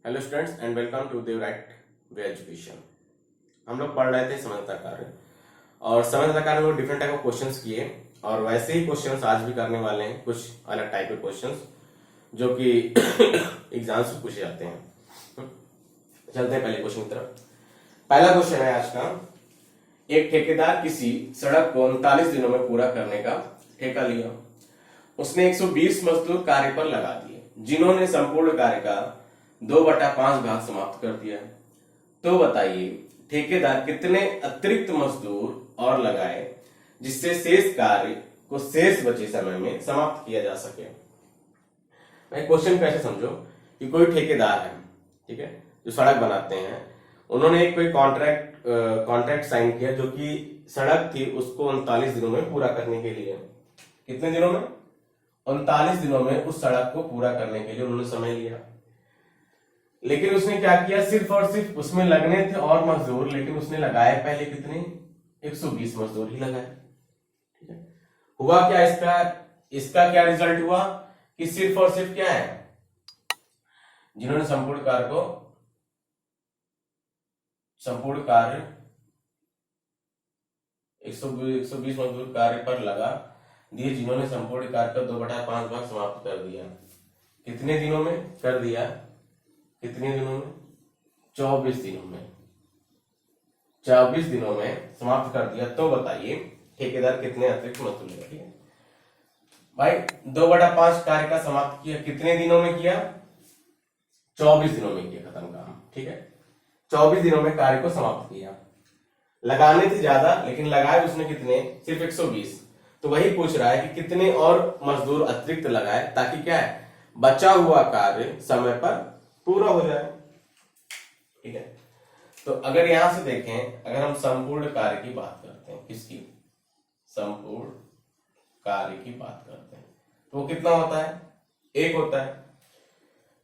Hello students and welcome to देवराइट way education. हम लोग पढ़ रहे थे समझता कार्य और समझता कार्य में डिफरेंट टाइप ऑफ क्वेश्चंस किए और वैसे ही क्वेश्चंस आज भी करने वाले हैं, कुछ अलग टाइप के क्वेश्चंस जो कि एग्जाम्स में पूछे जाते हैं। चलते हैं पहले क्वेश्चन की तरफ। पहला क्वेश्चन है आज का, एक ठेकेदार किसी सड़क को 39 दिनों में पूरा करने का ठेका लिया। उसने 120 मजदूर कार्य पर लगा दिए जिन्होंने संपूर्ण कार्य का 2/5 भाग समाप्त कर दिया। तो बताइए ठेकेदार कितने अतिरिक्त मजदूर और लगाए जिससे शेष कार्य को शेष बचे समय में समाप्त किया जा सके। भाई क्वेश्चन कैसे समझो कि कोई ठेकेदार है, ठीक है, जो सड़क बनाते हैं, उन्होंने एक कोई कॉन्ट्रैक्ट साइन किया जो कि सड़क थी उसको 39 दिनों में पूरा करने के लिए। कितने दिनों में? 39 दिनों में उस सड़क को पूरा करने के लिए उन्होंने समय लिया। लेकिन उसने क्या किया, सिर्फ और सिर्फ उसमें लगने थे और मजदूर, लेकिन उसने लगाए पहले कितने? 120 मजदूर ही लगाए। ठीक है, हुआ क्या इसका क्या रिजल्ट हुआ कि सिर्फ और सिर्फ क्या है, जिन्होंने संपूर्ण कार्य 120 मजदूर कार्य पर लगा दिए जिन्होंने संपूर्ण कार्य का 2/5 भाग समाप्त कर दिया। कितने दिनों में कर दिया? कितने दिनों में? 24 दिनों में। 24 दिनों में समाप्त कर दिया। तो बताइए ठेकेदार कितने अतिरिक्त मजदूर लेगा? ठीक है भाई, 2/5 कार्य का समाप्त किया, कितने दिनों में किया? 24 दिनों में किया खत्म काम। ठीक है, 24 दिनों में कार्य को समाप्त किया। लगाने थे ज्यादा लेकिन लगाए उसने कितने? सिर्फ 120। तो वही पूछ रहा है कि कितने और मजदूर अतिरिक्त लगाए ताकि क्या है, बचा हुआ कार्य समय पर पूरा हो जाए। ठीक है, तो अगर यहां से देखें, अगर हम संपूर्ण कार्य की बात करते हैं, किसकी? संपूर्ण कार्य की बात करते हैं, तो वो कितना होता है? 1 होता है।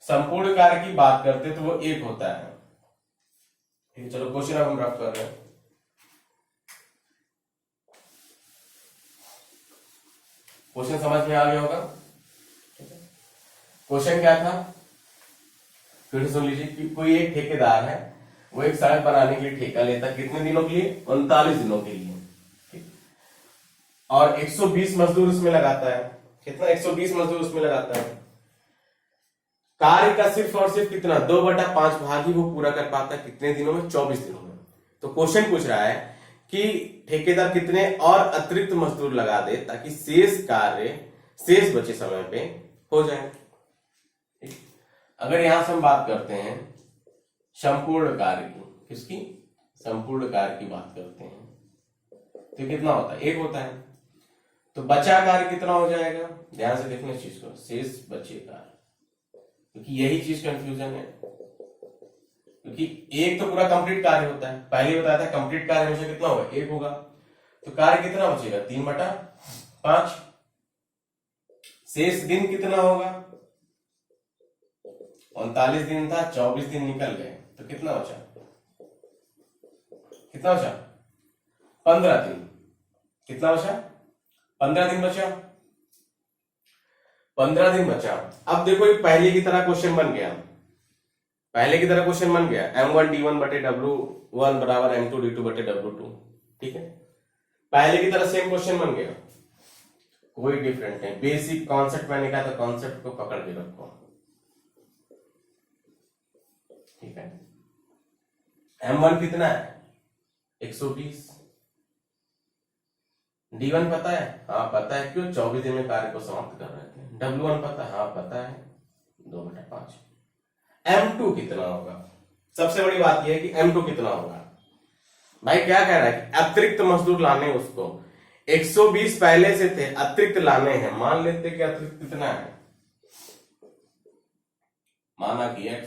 संपूर्ण कार्य की बात करते हैं तो वो 1 होता है। ठीक है, चलो क्वेश्चन अब हम रफ कर रहे हैं। क्वेश्चन समझ में आ गया होगा। क्वेश्चन क्या था फिर से सुन लीजिए कि कोई एक ठेकेदार है, वो एक सड़क बनाने के लिए ठेका लेता, कितने दिनों के लिए? 39 दिनों के लिए। ठीक, और 120 मजदूर उसमें लगाता है। कितना? 120 मजदूर उसमें लगाता है। कार्य का सिर्फ और सिर्फ कितना? 2/5 भाग ही वो पूरा कर पाता है। कितने दिनों में? 24 दिनों में। तो क्वेश्चन पूछ रहा है कि ठेकेदार कितने और अतिरिक्त मजदूर लगा दे ताकि शेष कार्य शेष बचे समय पे हो जाए। अगर यहां से हम बात करते हैं संपूर्ण कार्य की, किसकी? संपूर्ण कार्य की बात करते हैं, तो कितना होता है? 1 होता है। तो बचा कार्य कितना हो जाएगा? ध्यान से देखना इस चीज को, शेष बचे कार्य, क्योंकि यही चीज कंफ्यूजन है। क्योंकि एक तो पूरा कंप्लीट कार्य होता है, पहले बताया था कंप्लीट कार्य हमेशा कितना होगा? 1 होगा। तो कार्य कितना बचेगा? 3/5। शेष दिन कितना होगा? 39 दिन था, 24 दिन निकल गए, तो कितना बचा? कितना बचा? 15 दिन। कितना बचा? 15 दिन बचा। 15 दिन बचा। अब देखो ये पहले की तरह क्वेश्चन बन गया। पहले की तरह क्वेश्चन बन गया, M1D1/W1 बराबर M2D2/W2। ठीक है, पहले की तरह सेम क्वेश्चन बन गया, कोई डिफरेंट नहीं। बेसिक कॉन्सेप्ट मैंने कहा तो कॉन्सेप्ट को पकड़ के रखो। ठीक है, M1 कितना है? 120। D1 पता है? हाँ पता है। क्यों? 24 दिन में कार्य को समाप्त कर रहे थे। W1 पता है? हाँ पता है, 2/5। M2 कितना होगा? सबसे बड़ी बात यह है कि M2 कितना होगा। भाई क्या कह रहा है कि अतिरिक्त मजदूर लाने, उसको 120 पहले से थे, अतिरिक्त लाने हैं। मान लेते कि अतिरिक्त कितना है, माना कि X,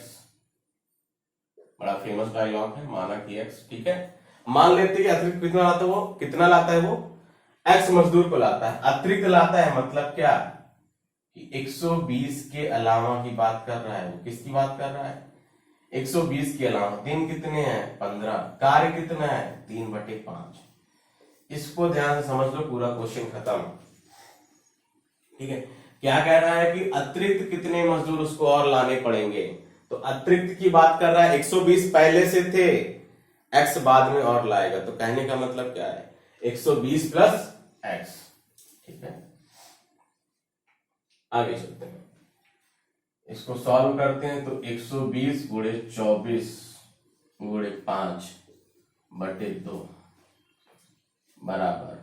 बड़ा फेमस डायलॉग है, माना कि X। ठीक है, मान लेते कि अतिरिक्त कितना लाता है वो? कितना लाता है वो? X मजदूर को लाता है। अतिरिक्त लाता है मतलब क्या कि 120 के अलावा की बात कर रहा है। वो किसकी बात कर रहा है? 120 के अलावा। दिन कितने हैं? 15। कार्य कितना है? 3/5। इसको ध्यान से समझ लो, पूरा क्वेश्चन खत्म। ठीक है, क्या कह रहा है कि अतिरिक्त कितने मजदूर उसको और लाने पड़ेंगे तो अतिरिक्त की बात कर रहा है, 120 पहले से थे, x बाद में और लाएगा, तो कहने का मतलब क्या है, 120 प्लस x। ठीक है, आगे चलते हैं, इसको सॉल्व करते हैं। तो 120 गुणे 24 गुणे 5 बटे 2 बराबर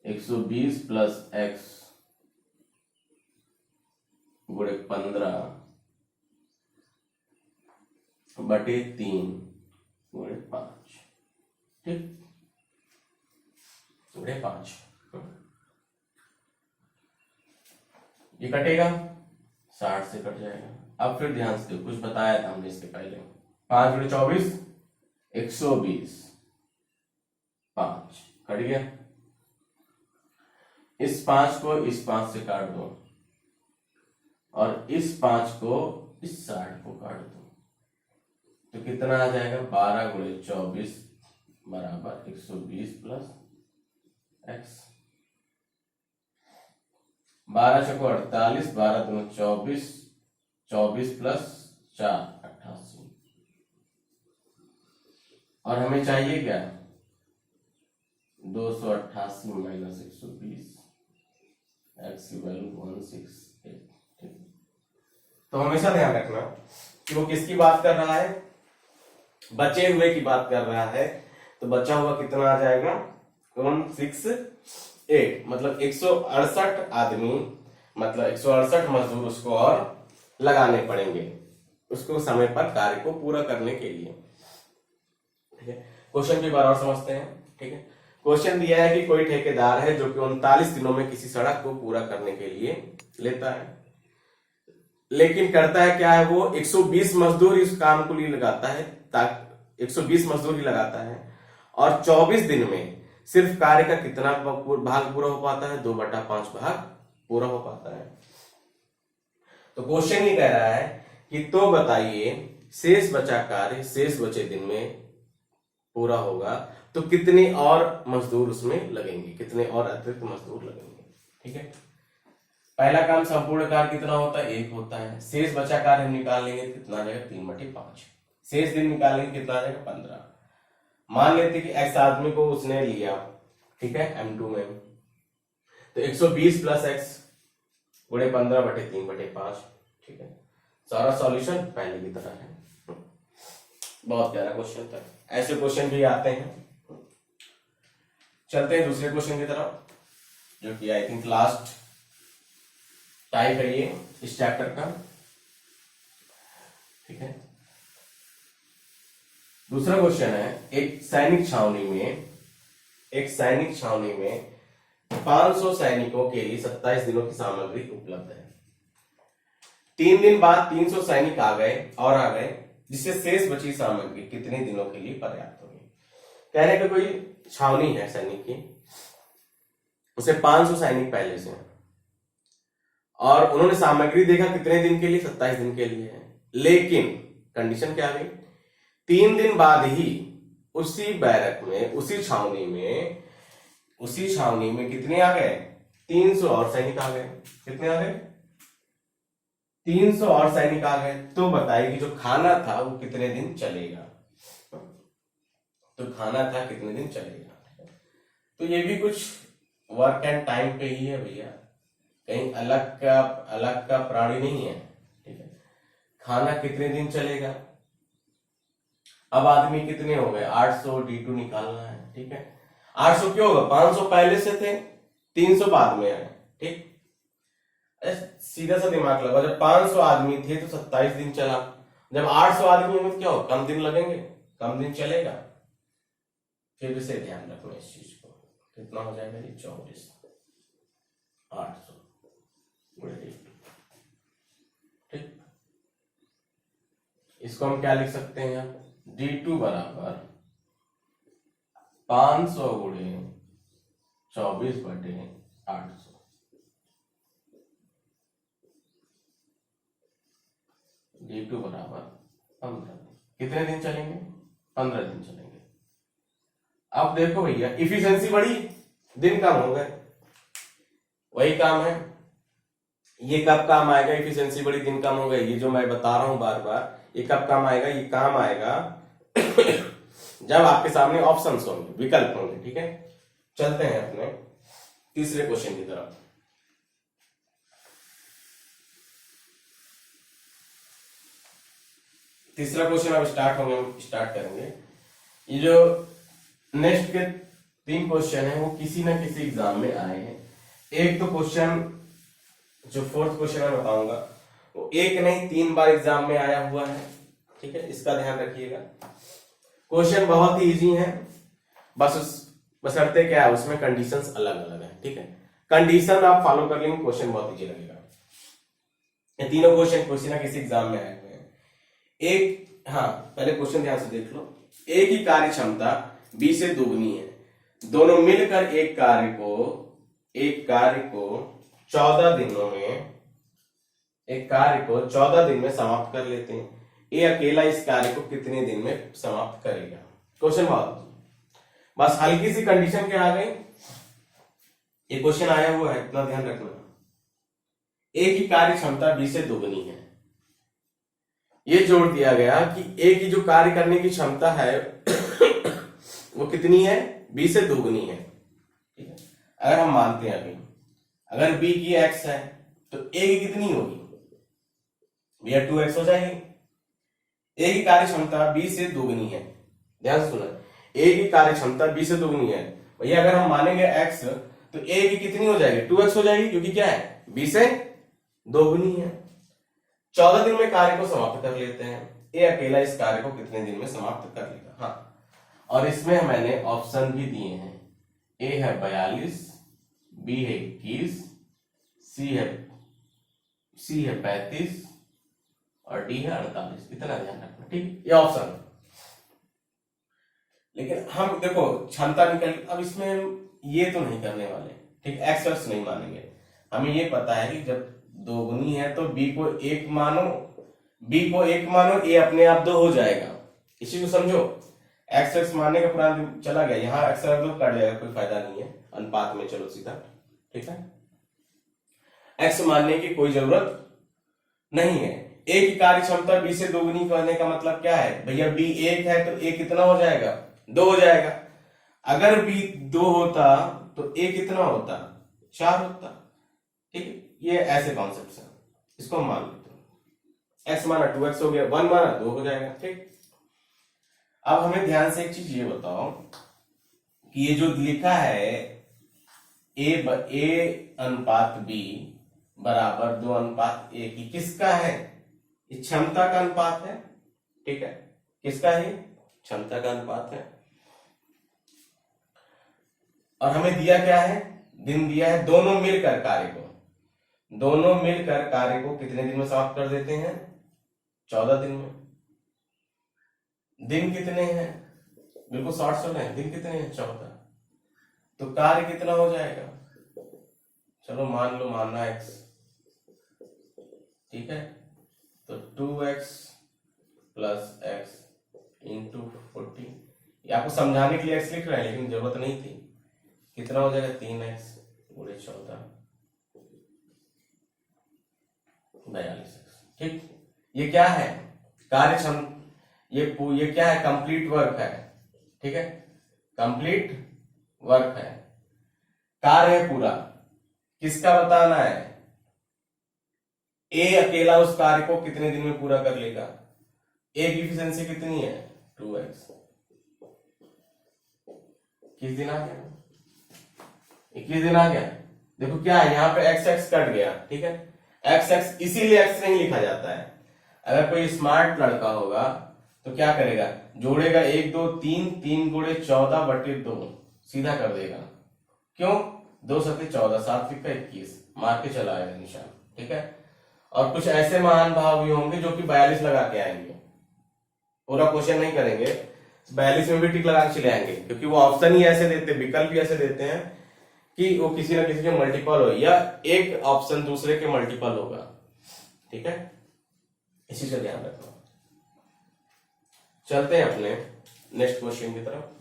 120 प्लस x गुणे 15 बटे 3 गुणे 5। ठीक, गुणे 5 ये कटेगा, 60 से कट जाएगा। अब फिर ध्यान से कुछ बताया था हमने इसके पहले, 5 गुणे 24 120, 5 कट गया। इस 5 को इस 5 से काट दो और इस 5 को इस 60 को काट दो, तो कितना आ जाएगा, 12 गुणे 24 बराबर 120 प्लस x। 12 चौको 48, 12 दूनी 24, 24 प्लस 4 88। और हमें चाहिए क्या, 288 माइनस 120, x की वैल्यू 168। तो हमेशा ध्यान रखना कि वो किसकी बात कर रहा है, बचे हुए की बात कर रहा है। तो बचा हुआ कितना आ जाएगा, 168, मतलब 168 आदमी, मतलब 168 मजदूर उसको और लगाने पड़ेंगे, उसको समय पर कार्य को पूरा करने के लिए। ठीक है, क्वेश्चन की बार और समझते हैं। ठीक है, क्वेश्चन दिया है कि कोई ठेकेदार है जो कि 39 दिनों में किसी सड़क को पूरा करने के लिए लेता है, लेकिन करता है क्या है, वो 120 मजदूर इस काम को लिए लगाता है, ताकि 120 मजदूर ही लगाता है, और 24 दिन में सिर्फ कार्य का कितना भाग पूरा हो पाता है, 2/5 भाग पूरा हो पाता है। तो क्वेश्चन ये कह रहा है कि तो बताइए शेष बचा कार्य शेष बचे दिन में पूरा होगा तो कितने और मजदूर उसमें लगेंगे, कितने और अतिरिक्त मजदूर लगेंगे। ठीक है, पहला काम संपूर्ण कार्य कितना होता है, 1 होता है। शेष बचा कार्य हम निकाल लेंगे, कितना आ जाएगा, 3/5। शेष दिन निकालेंगे, कितना आ जाएगा, 15। मान लेते कि x आदमी को उसने लिया, ठीक है, M2 में, तो 120 प्लस x गुणे 15 बटे 3/5। ठीक है, सारा सॉल्यूशन पहले की तरह है। बहुत प्यारा क्वेश्चन था, ऐसे क्वेश्चन भी आते हैं। चलते हैं दूसरे क्वेश्चन की तरफ, जो कि आई थिंक लास्ट टाइप है ये इस चैप्टर का। ठीक है, दूसरा क्वेश्चन है, एक सैनिक छावनी में 500 सैनिकों के लिए 27 दिनों की सामग्री उपलब्ध है। 3 दिन बाद 300 सैनिक आ गए, जिससे शेष बची सामग्री कितने दिनों के लिए पर्याप्त होगी। कहने का कोई छावनी है सैनिक की, उसे 500 सैनिक पहले से हैं, और उन्होंने सामग्री देखा कितने दिन के लिए, 27 दिन के लिए है। लेकिन कंडीशन क्या आ गई, 3 दिन बाद ही उसी बैरक में, उसी छावनी में कितने आ गए, 300 और सैनिक आ गए। कितने आ गए, 300 और सैनिक आ गए। तो बताइए कि जो खाना था वो कितने दिन चलेगा, तो खाना था कितने दिन चलेगा। तो ये भी कुछ वर्क एंड टाइम पे ही है भैया, कहीं अलग का प्राणी नहीं है। ठीक है, खाना कितने दिन चलेगा। अब आदमी कितने हो गए, 800, D2 निकालना है। ठीक है, 800 क्यों होगा, 500 पहले से थे, 300 बाद में है। ठीक, सीधा सा दिमाग लगा, जब 500 आदमी थे तो 27 दिन चला, जब 800 आदमी में क्या हो, कम दिन लगेंगे, कम दिन चलेगा। फिर इसे ध्यान रखना इस चीज को, कितना हो जाएगा ये 24, 800 गुणे 2। ठीक, इसको हम क्या लिख सकते हैं यहाँ, D2 बराबर 500 गुणे 24 बटे 800। D2 बराबर 15। कितने दिन चलेंगे, 15 दिन चलेंगे। अब देखो भैया, इफिशिएंसी बढ़ी, दिन कम हो गए, वही काम है, ये कब काम आएगा, इफिशियंसी बड़ी दिन कम हो गई, ये जो मैं बता रहा हूं बार बार, ये कब काम आएगा, ये काम आएगा जब आपके सामने ऑप्शंस होंगे, विकल्प होंगे। ठीक है, चलते हैं अपने तीसरे क्वेश्चन की तरफ। तीसरा क्वेश्चन अब स्टार्ट करेंगे। ये जो नेक्स्ट के 3 क्वेश्चन है वो किसी ना किसी एग्जाम में आए हैं। एक तो क्वेश्चन जो 4th क्वेश्चन मैं बताऊंगा वो एक नहीं 3 बार एग्जाम में आया हुआ है। ठीक है, इसका ध्यान रखिएगा। क्वेश्चन बहुत ही इजी है, बशर्ते क्या है उसमें कंडीशंस अलग अलग है। ठीक है, कंडीशन आप फॉलो कर लेंगे, क्वेश्चन बहुत इजी लगेगा। ये तीनों क्वेश्चन किसी ना किसी एग्जाम में आए हुए हैं। पहले क्वेश्चन ध्यान से देख लो। एक ही कार्य क्षमता B से दोगुनी है, दोनों मिलकर एक कार्य को 14 दिन में समाप्त कर लेते हैं। ए अकेला इस कार्य को कितने दिन में समाप्त करेगा। क्वेश्चन बस हल्की सी कंडीशन क्या आ गई, ये क्वेश्चन आया हुआ है, इतना ध्यान रखना। एक ही कार्य क्षमता B से दोगुनी है, ये जोड़ दिया गया कि ए की जो कार्य करने की क्षमता है वो कितनी है, B से दोगुनी है। ठीक है, अगर हम मानते हैं अभी अगर B की x है तो A की कितनी होगी, भैया 2x हो जाएगी। A की कार्य क्षमता B से दोगुनी है, ध्यान से सुना, A की कार्य क्षमता B से दोगुनी है। भैया अगर हम मानेंगे x तो A की कितनी हो जाएगी, 2x हो जाएगी, क्योंकि क्या है B से दोगुनी है। 14 दिन में कार्य को समाप्त कर लेते हैं। ए अकेला इस कार्य को कितने दिन में समाप्त कर लेगा। हाँ, और इसमें मैंने ऑप्शन भी दिए हैं। ए है 42, बी है 21, सी है 35 और डी है 48। इतना ध्यान रखना। ठीक, ये ऑप्शन। लेकिन हम देखो क्षमता निकल, अब इसमें ये तो नहीं करने वाले। ठीक, एक्स नहीं मानेंगे। हमें ये पता है कि जब दोगुनी है तो B को 1 मानो, ए अपने आप 2 हो जाएगा। इसी को समझो, x मानने का पुराना चला गया, यहाँ x 2 कट जाएगा, कोई फायदा नहीं है, अनुपात में चलो सीधा। ठीक है, x मानने की कोई जरूरत नहीं है। A की कार्य क्षमता B से दोगुनी करने का मतलब क्या है, भैया B 1 है तो A कितना हो जाएगा, 2 हो जाएगा। अगर B 2 होता तो A कितना होता, 4 होता। ठीक है, ये ऐसे कॉन्सेप्ट है, इसको मान लेते हैं। x माना 2x हो गया, 1 माना 2 हो जाएगा। ठीक, अब हमें ध्यान से एक चीज ये बताओ कि ये जो लिखा है a अनुपात b बराबर 2 अनुपात a की, किसका है, ये क्षमता का अनुपात है। ठीक है, किसका है, क्षमता का अनुपात है। और हमें दिया क्या है, दिन दिया है। दोनों मिलकर कार्य को कितने दिन में समाप्त कर देते हैं, 14 दिन में। दिन कितने हैं, बिल्कुल शॉर्ट सुन है, दिन कितने हैं, 14। तो कार्य कितना हो जाएगा, चलो मान लो, मानना x। ठीक है, तो 2x प्लस x इंटू 40। ये आपको समझाने के लिए x लिख रहे हैं, लेकिन जरूरत नहीं थी। कितना हो जाएगा, 3x गुणे 14 42। ठीक, ये क्या है, कार्य क्षमता, ये क्या है, कंप्लीट वर्क है। ठीक है, कंप्लीट वर्क है, कार्य है पूरा। किसका बताना है, ए अकेला उस कार्य को कितने दिन में पूरा कर लेगा। ए की एफिशिएंसी कितनी है, 2x। किस दिन आ गया, 21 दिन आ गया। देखो क्या है, यहाँ पे x कट गया। ठीक है, x इसीलिए x नहीं लिखा जाता है। अगर कोई स्मार्ट लड़का होगा तो क्या करेगा, जोड़ेगा 1 2 3, 3 गुणे 14/2 सीधा कर देगा। क्यों, 2 सत्ते 14, 7 फिक्का 21, मार के चला आएगा निशान। ठीक है, और कुछ ऐसे महान भाव भी होंगे जो कि 42 लगा के आएंगे, पूरा क्वेश्चन नहीं करेंगे, 42 में भी टिक लगा के चले आएंगे, क्योंकि वो ऑप्शन ही ऐसे देते, विकल्प ही ऐसे देते हैं कि वो किसी ना किसी के मल्टीपल हो या एक ऑप्शन दूसरे के मल्टीपल होगा। ठीक है, इसी से ध्यान रखना। चलते हैं अपने नेक्स्ट क्वेश्चन की तरफ।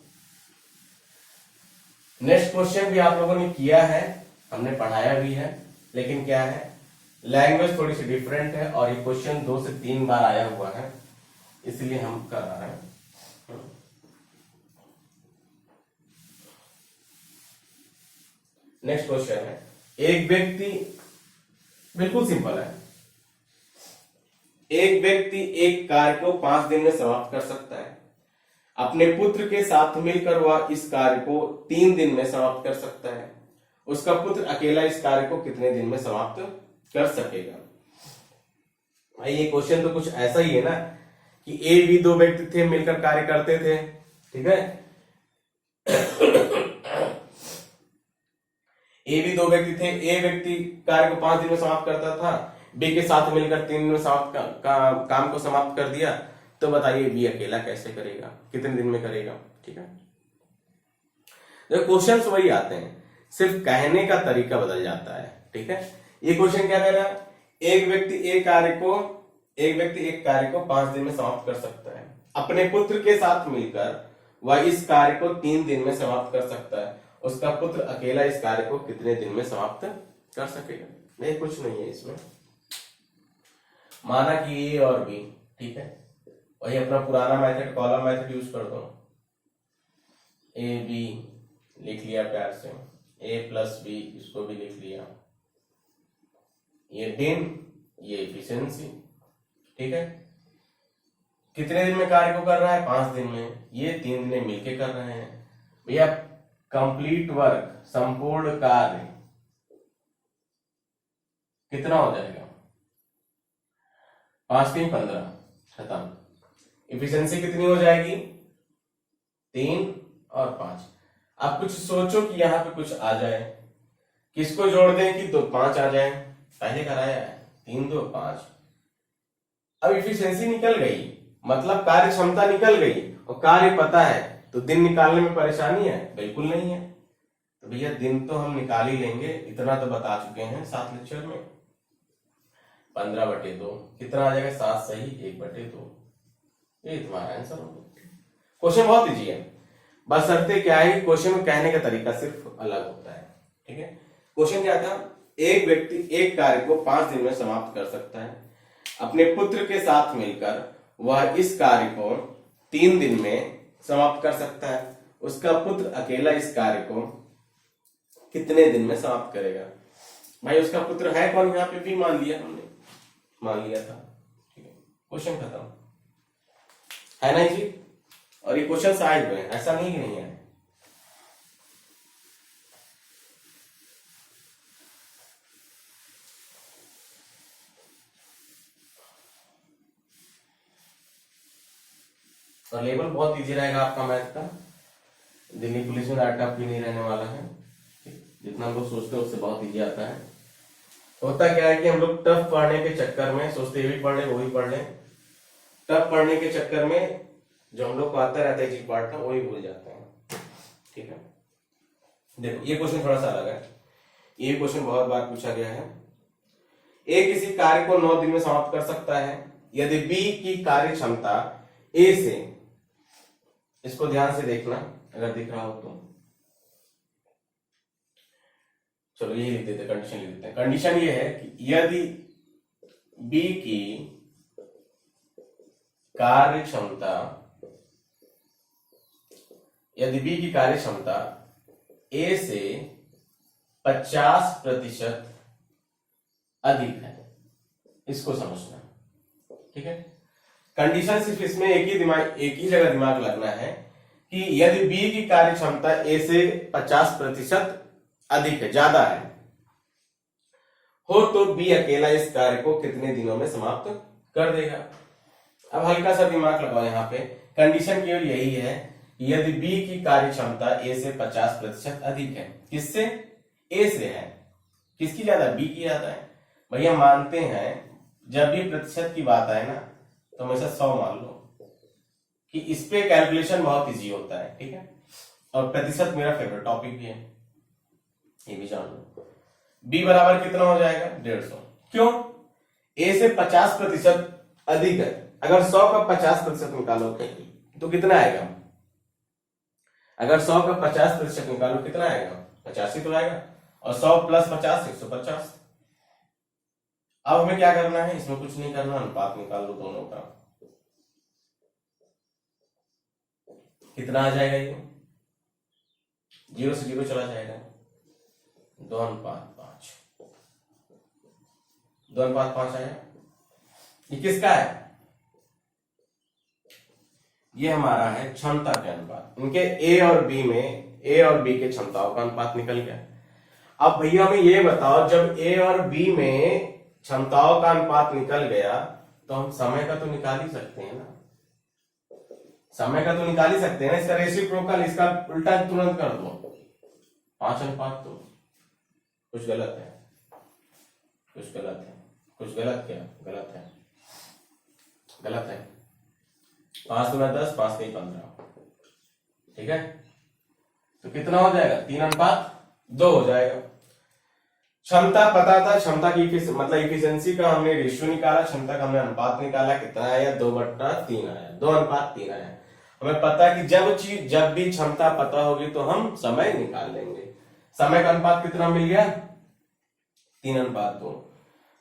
नेक्स्ट क्वेश्चन भी आप लोगों ने किया है, हमने पढ़ाया भी है, लेकिन क्या है, लैंग्वेज थोड़ी सी डिफरेंट है और ये क्वेश्चन 2 से 3 बार आया हुआ है, इसलिए हम कर रहे हैं। नेक्स्ट क्वेश्चन है, एक व्यक्ति, बिल्कुल सिंपल है, एक व्यक्ति एक कार्य को 5 दिन में समाप्त कर सकता है। अपने पुत्र के साथ मिलकर वह इस कार्य को 3 दिन में समाप्त कर सकता है। उसका पुत्र अकेला इस कार्य को कितने दिन में समाप्त कर सकेगा? भाई ये क्वेश्चन तो कुछ ऐसा ही है ना कि ए बी 2 व्यक्ति थे, मिलकर कार्य करते थे, ठीक है। ए भी 2 व्यक्ति थे, ए व्यक्ति कार्य को 5 दिन में समाप्त करता था, बी के साथ मिलकर 3 दिन में समाप्त काम को समाप्त कर दिया। तो बताइए बी अकेला कैसे करेगा, कितने दिन में करेगा? ठीक है, जो क्वेश्चंस वही आते हैं, सिर्फ कहने का तरीका बदल जाता है। ठीक है, ये क्वेश्चन क्या कह रहा है, एक व्यक्ति एक कार्य को 5 दिन में समाप्त कर सकता है। अपने पुत्र के साथ मिलकर वह इस कार्य को 3 दिन में समाप्त कर सकता है। उसका पुत्र अकेला इस कार्य को कितने दिन में समाप्त कर सकेगा? नहीं, कुछ नहीं है इसमें, माना कि ए और बी, ठीक है, वही अपना पुराना मेथड, कॉलम मेथड यूज कर दो। ए बी लिख लिया प्यार से, ए प्लस बी इसको भी लिख लिया, ये दिन, ये एफिशिएंसी, ठीक है। कितने दिन में कार्य को कर रहा है? 5 दिन में। ये 3 दिन में मिलके कर रहे हैं भैया। कंप्लीट वर्क, संपूर्ण कार्य कितना हो जाएगा? 5 3 15 खत्म। एफिशिएंसी कितनी हो जाएगी? 3 और 5। अब कुछ सोचो कि यहां पे कुछ आ जाए, किसको जोड़ दें कि 2 5 आ जाए? पहले कराया है 3 2 5। अब एफिशिएंसी निकल गई, मतलब कार्य क्षमता निकल गई, और कार्य पता है तो दिन निकालने में परेशानी है? बिल्कुल नहीं है। तो भैया दिन तो हम निकाल ही लेंगे, इतना तो बता चुके हैं 7 लेक्चर में। 15/2 कितना आ जाएगा? 7 सही 1/2। ये तुम्हारा आंसर होगा। क्वेश्चन बहुत इजी है, बस शर्ते क्या है, क्वेश्चन में कहने का तरीका सिर्फ अलग होता है। ठीक है, क्वेश्चन क्या था, एक व्यक्ति एक कार्य को 5 दिन में समाप्त कर सकता है। अपने पुत्र के साथ मिलकर वह इस कार्य को 3 दिन में समाप्त कर सकता है। उसका पुत्र अकेला इस कार्य को कितने दिन में समाप्त करेगा? भाई उसका पुत्र है कौन? यहाँ पे भी मान लिया हमने, मान लिया था। ठीक है, क्वेश्चन खत्म है ना जी। और ये क्वेश्चन आए हुए हैं, ऐसा नहीं कि नहीं है। और लेवल बहुत इजी रहेगा आपका मैथ का। दिल्ली पुलिस में ज़्यादा टफ भी नहीं रहने वाला है, जितना हम लोग सोचते हैं उससे बहुत इजी आता है। होता क्या है कि हम लोग टफ पढ़ने के चक्कर में सोचते ये भी पढ़ ले वो भी पढ़ ले, टफ पढ़ने के चक्कर में जो हम लोग को आता रहता है जी पार्ट का वही भूल जाते हैं। ठीक है, देखो ये क्वेश्चन थोड़ा सा अलग है, ये क्वेश्चन बहुत बार पूछा गया है। ए किसी कार्य को 9 दिन में समाप्त कर सकता है यदि बी की कार्य क्षमता ए से, इसको ध्यान से देखना अगर दिख रहा हो तो, चलो ये लिख देते, कंडीशन लिख देते हैं। कंडीशन ये है कि यदि बी की कार्य क्षमता, यदि बी की कार्य क्षमता ए से 50% अधिक है, इसको समझना। ठीक है, कंडीशन सिर्फ इसमें एक ही जगह दिमाग लगना है कि यदि बी की कार्य क्षमता ए से 50% अधिक है, ज्यादा है, हो तो बी अकेला इस कार्य को कितने दिनों में समाप्त कर देगा। अब हल्का सा दिमाग लगाओ, यहाँ पे कंडीशन केवल यही है कि यदि बी की कार्य क्षमता ए से 50% अधिक है। किससे? ए से है। किसकी ज्यादा? बी की ज्यादा है। भैया मानते हैं जब भी प्रतिशत की बात आए ना तो हमेशा 100 मान लो कि इस पे कैलकुलेशन बहुत इजी होता है। ठीक है, और प्रतिशत मेरा फेवरेट टॉपिक भी है, ये भी जान लो। बी बराबर कितना हो जाएगा? 150। क्यों? ए से 50% अधिक है। अगर 100 का 50% निकालो तो कितना आएगा? अगर 100 का 50% निकालो कितना आएगा? 85 तो आएगा। और 100 + 50 150। अब हमें क्या करना है, इसमें कुछ नहीं करना, अनुपात निकाल लो दोनों का। कितना आ जाएगा ये, 0 से 0 चला जाएगा, 2:5, 2:5 आया। ये किसका है, ये हमारा है क्षमता के अनुपात। इनके ए और बी में, ए और बी के क्षमताओं का अनुपात निकल गया। अब भैया हमें ये बताओ, जब ए और बी में क्षमताओं का अनुपात निकल गया तो हम समय का तो निकाल ही सकते हैं ना, समय का तो निकाल ही सकते हैं ना। इसका रेसिप्रोकल, इसका उल्टा तुरंत कर दो, 5:2। कुछ गलत है, कुछ गलत है, कुछ गलत, क्या गलत है, गलत है। 5 दूना 10, 5 3 15, ठीक है। तो कितना हो जाएगा, 3:2 हो जाएगा। क्षमता पता था, क्षमता की मतलब इफिशियंसी का हमने रेशियो निकाला, क्षमता का हमने अनुपात निकाला, कितना आया, 2/3 आया, 2:3 आया। हमें पता है कि जब भी क्षमता पता होगी तो हम समय निकाल लेंगे। समय का अनुपात कितना मिल गया, 3:2।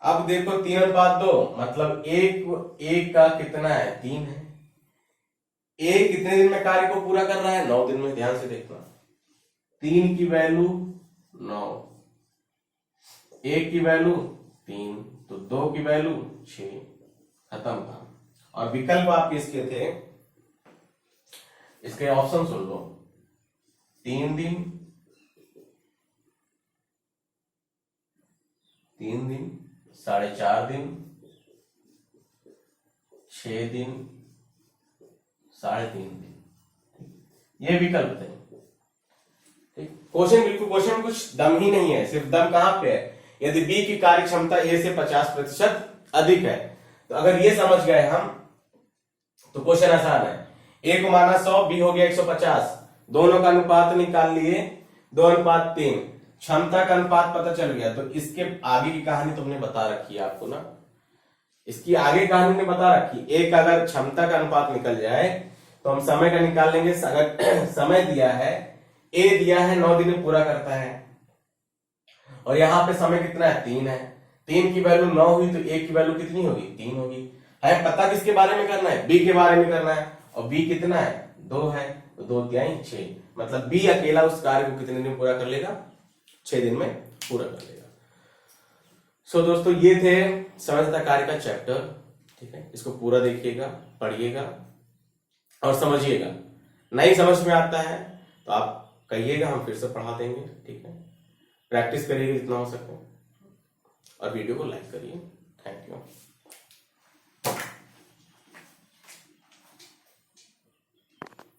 अब देखो 3:2 मतलब एक का कितना है, 3 है। एक कितने दिन में कार्य को पूरा कर रहा है, 9 दिन में। ध्यान से देखना, 3 की वैल्यू 9, 1 की वैल्यू 3, तो 2 की वैल्यू 6, खत्म था। और विकल्प आपके इसके थे, इसके ऑप्शन सुन लो, 3 दिन, 3 दिन, 4.5 दिन, 6 दिन, 3.5 दिन, ये विकल्प थे। क्वेश्चन बिल्कुल, क्वेश्चन में कुछ दम ही नहीं है, सिर्फ दम कहां पे है, यदि बी की कार्य क्षमता ए से 50% अधिक है, तो अगर ये समझ गए हम तो क्वेश्चन आसान है। ए को माना 100, बी हो गया 150, दोनों का अनुपात निकाल लिए 2:3, क्षमता का अनुपात पता चल गया। तो इसके आगे की कहानी तुमने बता रखी है आपको ना, इसकी आगे कहानी ने बता रखी। एक अगर क्षमता का अनुपात निकल जाए तो हम समय का निकाल लेंगे। अगर समय दिया है, ए दिया है 9 दिन में पूरा करता है, और यहां पे समय कितना है, 3 है। 3 की वैल्यू 9 हुई तो ए की वैल्यू कितनी होगी, 3 होगी। है पता किसके बारे में करना है, बी के बारे में करना है, और बी कितना है, 2 है, तो 2 क्या 6, मतलब बी अकेला उस कार्य को कितने दिन में पूरा कर लेगा, 6 दिन में पूरा कर लेगा। सो दोस्तों ये थे समय तथा कार्य का चैप्टर, ठीक है। इसको पूरा देखिएगा, पढ़िएगा और समझिएगा। नहीं समझ में आता है तो आप कहिएगा, हम फिर से पढ़ा देंगे, ठीक है। प्रैक्टिस करिएगा जितना हो सके और वीडियो को लाइक करिए।